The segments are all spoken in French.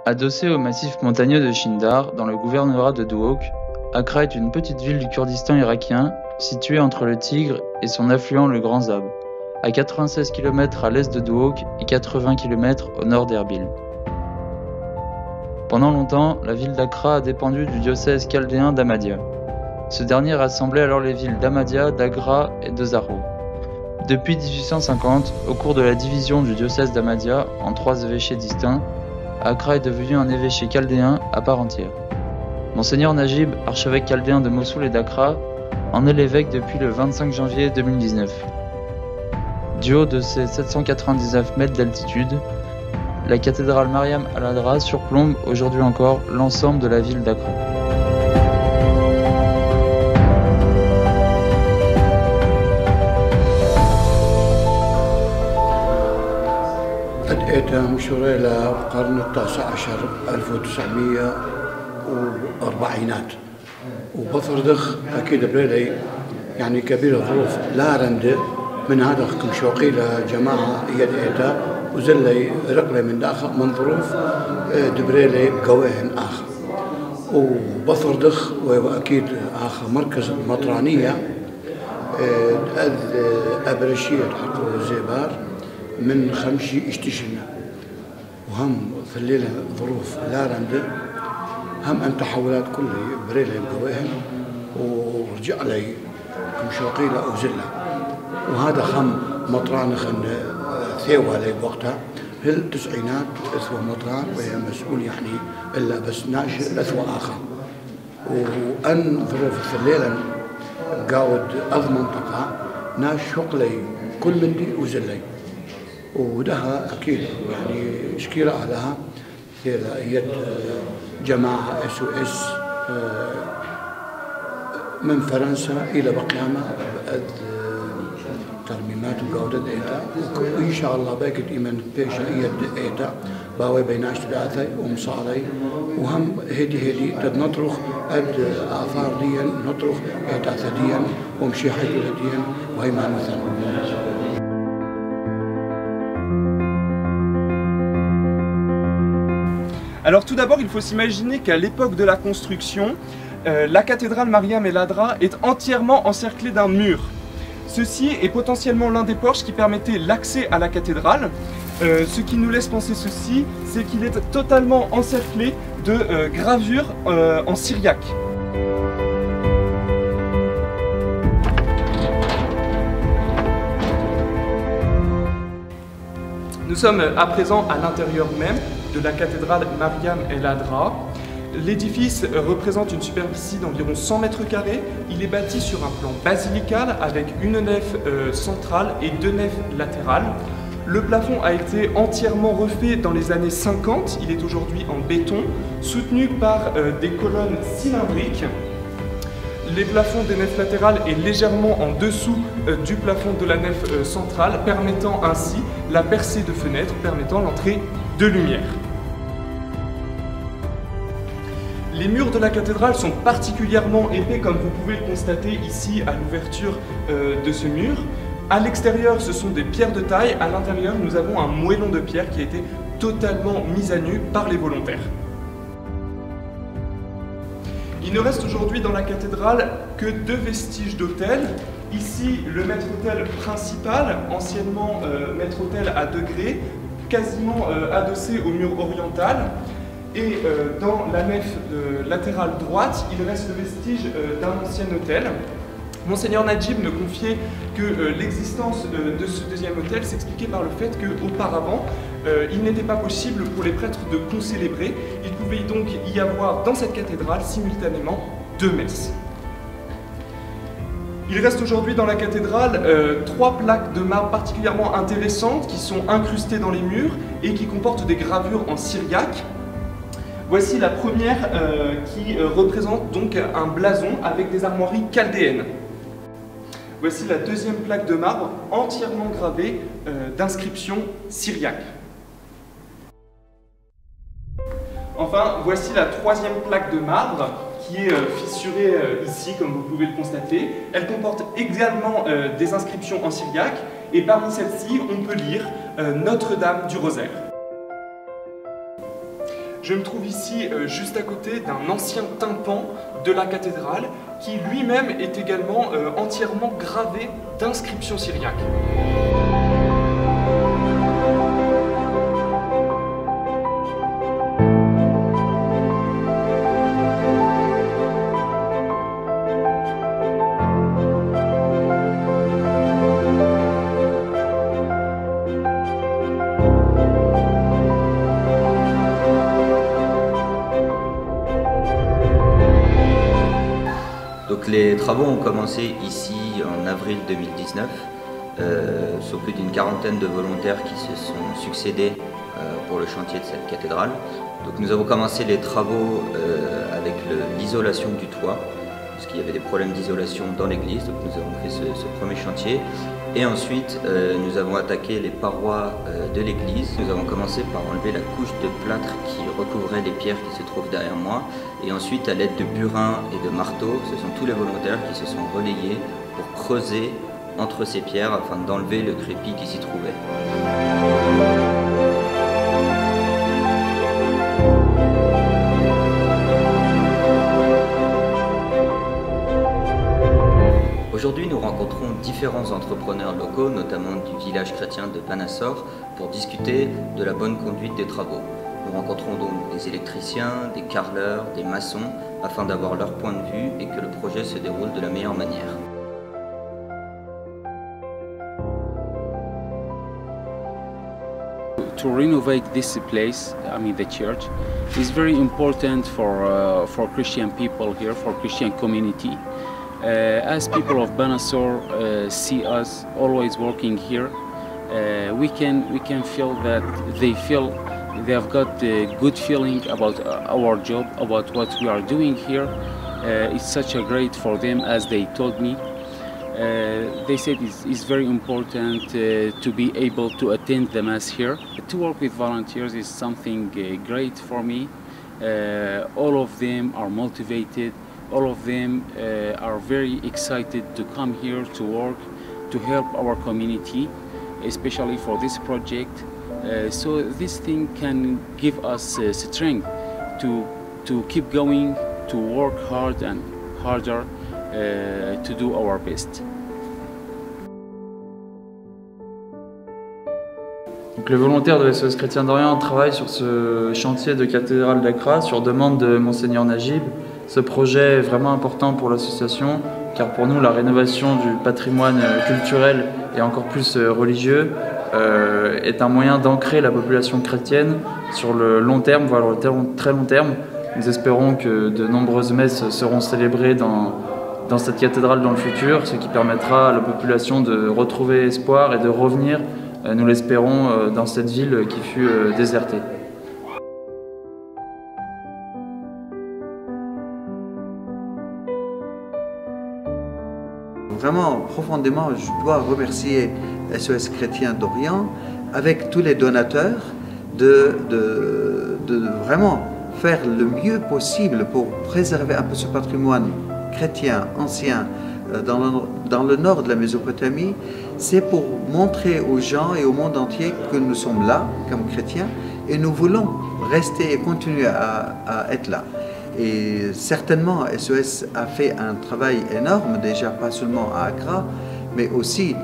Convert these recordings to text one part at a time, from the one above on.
Adossée au massif montagneux de Shindar, dans le gouvernorat de Duhok, Accra est une petite ville du Kurdistan irakien, située entre le Tigre et son affluent le Grand Zab, à 96 km à l'est de Duhok et 80 km au nord d'Erbil. Pendant longtemps, la ville d'Accra a dépendu du diocèse chaldéen d'Ahmadiyya. Ce dernier rassemblait alors les villes d'Ahmadiyya, d'Agra et de Zahro. Depuis 1850, au cours de la division du diocèse d'Ahmadiyya en 3 évêchés distincts, Accra est devenu un évêché chaldéen à part entière. Monseigneur Najib, archevêque chaldéen de Mossoul et d'Accra, en est l'évêque depuis le 25 janvier 2019. Du haut de ses 799 mètres d'altitude, la cathédrale Mariam al-Adra surplombe aujourd'hui encore l'ensemble de la ville d'Accra. بدأت مشواري للقرن التاسع عشر 1940 وبفرضخ أكيد بريلي يعني كبير ظروف لا رند من هذا كمشوقي لجماعة يدعيتا وزلي رقلي من داخل من ظروف دبريلي بقويهن آخر وبفرضخ وأكيد آخر مركز المطرانية أبرشية حقه الزيبار من خمشي اشتشنا وهم في الليلة ظروف لا رند هم أن تحولات كلها بريلة بقويهم ورجع لي كمشوقي لأوزلة وهذا خم مطران خن ثيوة لي بوقتها في التسعينات أثوى مطران وهي مسؤول يعني إلا بس ناشئ أثوى آخر وأن ظروف في الليلة قاود أض منطقة ناش شقلي كل من دي وزلي ودها أكيد يعني شكيرة علىها يد جماعة SOS من فرنسا إلى بقيامة ترميمات وجودة إيتا وإن شاء الله باكت إيمان بيشا يد إيتا باوي بيناش تداثي ومصاري وهم هدي تدنطرخ آثار ديا نطرخ إيتا ثديا ومشي حيث ديا وهي ما مثلا. Alors tout d'abord, il faut s'imaginer qu'à l'époque de la construction, la cathédrale Mariam el-Adra est entièrement encerclée d'un mur. Ceci est potentiellement l'un des porches qui permettait l'accès à la cathédrale. Ce qui nous laisse penser ceci, c'est qu'il est totalement encerclé de gravures en syriaque. Nous sommes à présent à l'intérieur même de la cathédrale Mariam el-Adra. L'édifice représente une superficie d'environ 100 mètres carrés. Il est bâti sur un plan basilical avec une nef centrale et 2 nefs latérales. Le plafond a été entièrement refait dans les années 50. Il est aujourd'hui en béton, soutenu par des colonnes cylindriques. Les plafonds des nefs latérales est légèrement en dessous du plafond de la nef centrale, permettant ainsi la percée de fenêtres, permettant l'entrée de lumière. Les murs de la cathédrale sont particulièrement épais, comme vous pouvez le constater ici à l'ouverture de ce mur. À l'extérieur, ce sont des pierres de taille. À l'intérieur, nous avons un moellon de pierre qui a été totalement mis à nu par les volontaires. Il ne reste aujourd'hui dans la cathédrale que 2 vestiges d'autel. Ici, le maître-autel principal, anciennement maître-autel à degrés, quasiment adossé au mur oriental. Et dans la nef latérale droite, il reste le vestige d'un ancien autel. Monseigneur Najib me confiait que l'existence de ce deuxième autel s'expliquait par le fait qu'auparavant, il n'était pas possible pour les prêtres de concélébrer. Il pouvait donc y avoir dans cette cathédrale simultanément 2 messes. Il reste aujourd'hui dans la cathédrale 3 plaques de marbre particulièrement intéressantes qui sont incrustées dans les murs et qui comportent des gravures en syriaque. Voici la première qui représente donc un blason avec des armoiries chaldéennes. Voici la deuxième plaque de marbre entièrement gravée d'inscriptions syriaques. Enfin, voici la troisième plaque de marbre qui est fissurée ici, comme vous pouvez le constater. Elle comporte également des inscriptions en syriaque et parmi celles-ci, on peut lire Notre-Dame du Rosaire. Je me trouve ici juste à côté d'un ancien tympan de la cathédrale qui lui-même est également entièrement gravé d'inscriptions syriaques. Donc les travaux ont commencé ici en avril 2019, sur plus d'une quarantaine de volontaires qui se sont succédés pour le chantier de cette cathédrale. Donc nous avons commencé les travaux avec l'isolation du toit, parce qu'il y avait des problèmes d'isolation dans l'église, donc nous avons fait ce premier chantier. Et ensuite, nous avons attaqué les parois de l'église. Nous avons commencé par enlever la couche de plâtre qui recouvrait les pierres qui se trouvent derrière moi. Et ensuite, à l'aide de burins et de marteaux, ce sont tous les volontaires qui se sont relayés pour creuser entre ces pierres afin d'enlever le crépi qui s'y trouvait. Aujourd'hui, nous rencontrons différents entrepreneurs locaux, notamment du village chrétien de Panassor, pour discuter de la bonne conduite des travaux. Nous rencontrons donc des électriciens, des carreleurs, des maçons, afin d'avoir leur point de vue et que le projet se déroule de la meilleure manière. To renovate this place, I mean the church, is very important for Christian people here, for Christian community. As people of Panassor see us always working here, we can feel that they have got a good feeling about our job, about what we are doing here. It's such a great for them, as they told me. They said it's very important to be able to attend the Mass here. To work with volunteers is something great for me. All of them are motivated. All of them are very excited to come here to work, to help our community, especially for this project. So this thing can give us strength to keep going, to work hard and harder, to do our best. Donc les volontaires de SOS Chrétien d'Orient travaillent sur ce chantier de cathédrale d'Accra sur demande de Monseigneur Najib. Ce projet est vraiment important pour l'association car pour nous la rénovation du patrimoine culturel et encore plus religieux est un moyen d'ancrer la population chrétienne sur le long terme, voire le très long terme. Nous espérons que de nombreuses messes seront célébrées dans cette cathédrale dans le futur, ce qui permettra à la population de retrouver espoir et de revenir, nous l'espérons, dans cette ville qui fut désertée. Vraiment, profondément, je dois remercier SOS Chrétien d'Orient avec tous les donateurs de vraiment faire le mieux possible pour préserver un peu ce patrimoine chrétien ancien dans le nord de la Mésopotamie. C'est pour montrer aux gens et au monde entier que nous sommes là comme chrétiens et nous voulons rester et continuer à être là. Et certainement, SOS a fait un travail énorme, déjà pas seulement à Accra, mais aussi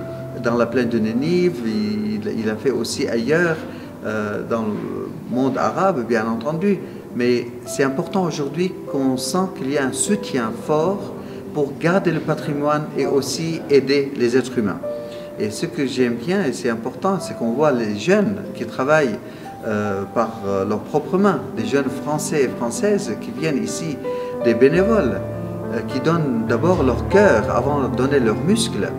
dans la plaine de Nénive, il a fait aussi ailleurs, dans le monde arabe, bien entendu. Mais c'est important aujourd'hui qu'on sent qu'il y a un soutien fort pour garder le patrimoine et aussi aider les êtres humains. Et ce que j'aime bien, et c'est important, c'est qu'on voit les jeunes qui travaillent par leurs propres mains, des jeunes Français et Françaises qui viennent ici, des bénévoles, qui donnent d'abord leur cœur avant de donner leurs muscles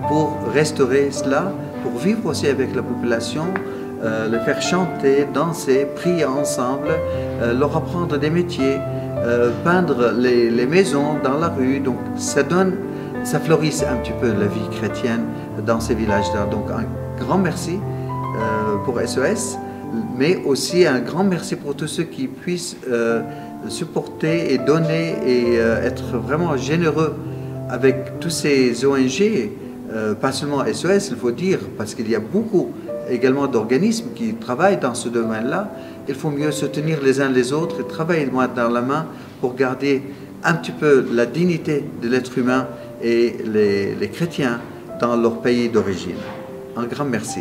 pour restaurer cela, pour vivre aussi avec la population, les faire chanter, danser, prier ensemble, leur apprendre des métiers, peindre les maisons dans la rue. Donc ça florisse un petit peu la vie chrétienne dans ces villages-là. Donc un grand merci pour SOS. Mais aussi un grand merci pour tous ceux qui puissent supporter et donner et être vraiment généreux avec tous ces ONG, pas seulement SOS, il faut dire, parce qu'il y a beaucoup également d'organismes qui travaillent dans ce domaine-là il faut mieux se tenir les uns les autres et travailler main dans la main pour garder un petit peu la dignité de l'être humain et les chrétiens dans leur pays d'origine. Un grand merci.